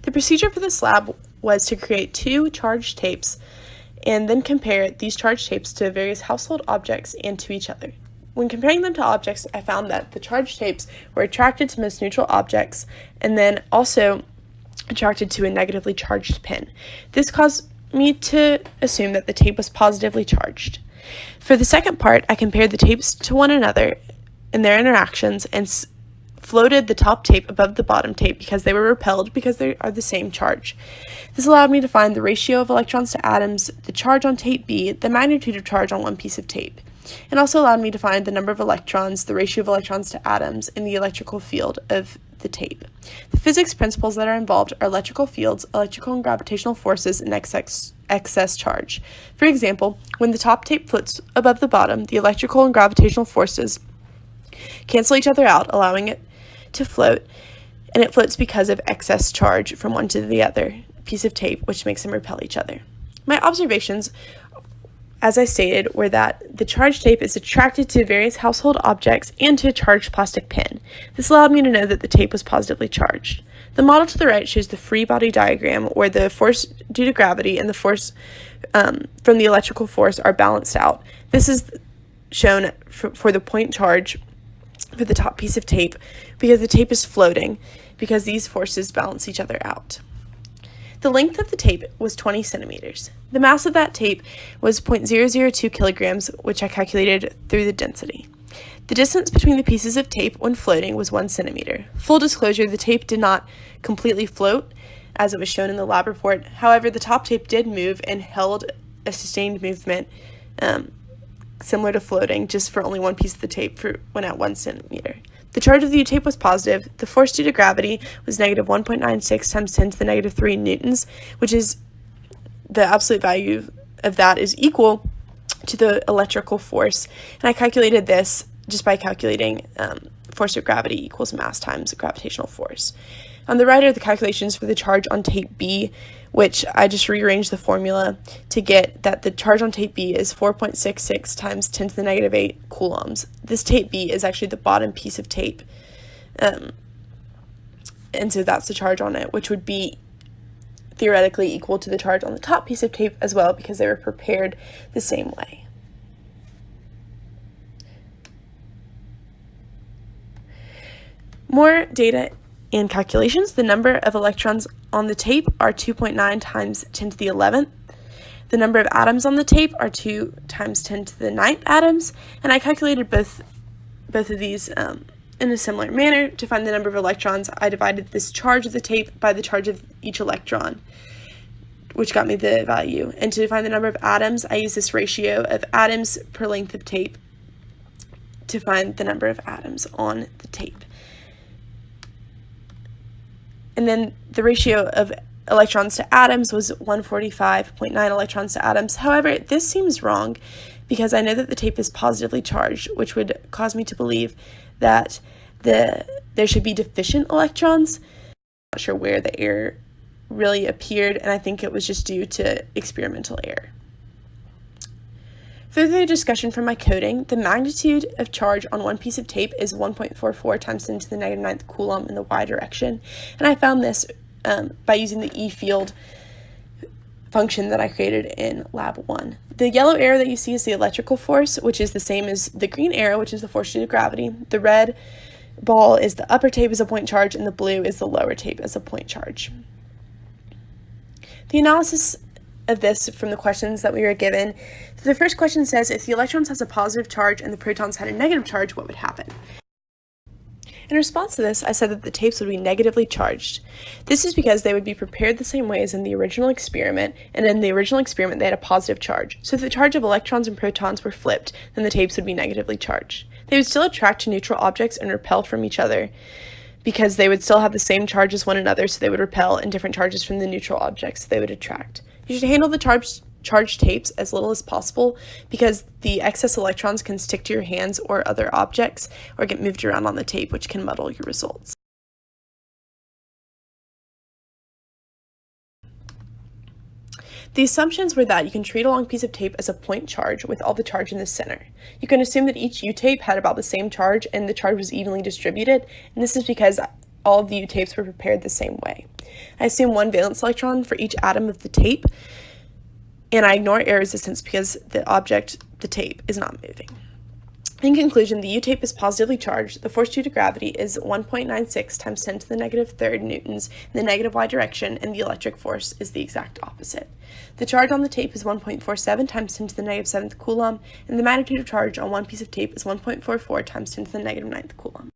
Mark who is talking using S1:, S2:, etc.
S1: The procedure for this lab was to create 2 charged tapes and then compare these charged tapes to various household objects and to each other. When comparing them to objects, I found that the charged tapes were attracted to most neutral objects and then also attracted to a negatively charged pin. This caused me to assume that the tape was positively charged. For the second part, I compared the tapes to one another in their interactions and floated the top tape above the bottom tape because they were repelled because they are the same charge. This allowed me to find the ratio of electrons to atoms, the charge on tape B, the magnitude of charge on one piece of tape. It also allowed me to find the number of electrons, the ratio of electrons to atoms, and the electrical field of the tape. The physics principles that are involved are electrical fields, electrical and gravitational forces, and excess charge. For example, when the top tape floats above the bottom, the electrical and gravitational forces cancel each other out, allowing it to float, and it floats because of excess charge from one to the other piece of tape, which makes them repel each other. My observations, as I stated, were that the charged tape is attracted to various household objects and to a charged plastic pin. This allowed me to know that the tape was positively charged. The model to the right shows the free body diagram where the force due to gravity and the force from the electrical force are balanced out. This is shown for the point charge for the top piece of tape because the tape is floating because these forces balance each other out. The length of the tape was 20 centimeters. The mass of that tape was 0.002 kilograms, which I calculated through the density. The distance between the pieces of tape when floating was 1 centimeter. Full disclosure, the tape did not completely float, as it was shown in the lab report. However, the top tape did move and held a sustained movement similar to floating, just for only one piece of the tape when at 1 centimeter. The charge of the tape was positive. The force due to gravity was negative 1.96 times 10 to the negative 3 newtons, which is the absolute value of that is equal to the electrical force. And I calculated this just by calculating force of gravity equals mass times gravitational force. On the right are the calculations for the charge on tape B, which I just rearranged the formula to get that the charge on tape B is 4.66 times 10 to the negative 8 coulombs. This tape B is actually the bottom piece of tape, and so that's the charge on it, which would be theoretically equal to the charge on the top piece of tape as well because they were prepared the same way. More data and calculations. The number of electrons on the tape are 2.9 times 10 to the 11th. The number of atoms on the tape are 2 times 10 to the 9th atoms, and I calculated both of these in a similar manner. To find the number of electrons, I divided this charge of the tape by the charge of each electron, which got me the value. And to find the number of atoms, I used this ratio of atoms per length of tape to find the number of atoms on the tape. And then the ratio of electrons to atoms was 145.9 electrons to atoms. However, this seems wrong because I know that the tape is positively charged, which would cause me to believe that there should be deficient electrons. I'm not sure where the error really appeared, and I think it was just due to experimental error. Further discussion from my coding, the magnitude of charge on one piece of tape is 1.44 times 10 to the negative 9th coulomb in the y direction, and I found this by using the E field function that I created in lab 1. The yellow arrow that you see is the electrical force, which is the same as the green arrow, which is the force due to gravity. The red ball is the upper tape as a point charge, and the blue is the lower tape as a point charge. The analysis of this from the questions that we were given. So the first question says, if the electrons has a positive charge and the protons had a negative charge, what would happen? In response to this, I said that the tapes would be negatively charged. This is because they would be prepared the same way as in the original experiment, and in the original experiment they had a positive charge. So if the charge of electrons and protons were flipped, then the tapes would be negatively charged. They would still attract to neutral objects and repel from each other, because they would still have the same charge as one another, so they would repel, and different charges from the neutral objects they would attract. You should handle the charged tapes as little as possible because the excess electrons can stick to your hands or other objects or get moved around on the tape, which can muddle your results. The assumptions were that you can treat a long piece of tape as a point charge with all the charge in the center. You can assume that each U-tape had about the same charge and the charge was evenly distributed, and this is because all of the U tapes were prepared the same way. I assume one valence electron for each atom of the tape, and I ignore air resistance because the object, the tape, is not moving. In conclusion, the U tape is positively charged. The force due to gravity is 1.96 times 10 to the negative third newtons in the negative y direction, and the electric force is the exact opposite. The charge on the tape is 1.47 times 10 to the negative 7th coulomb, and the magnitude of charge on one piece of tape is 1.44 times 10 to the negative 9th coulomb.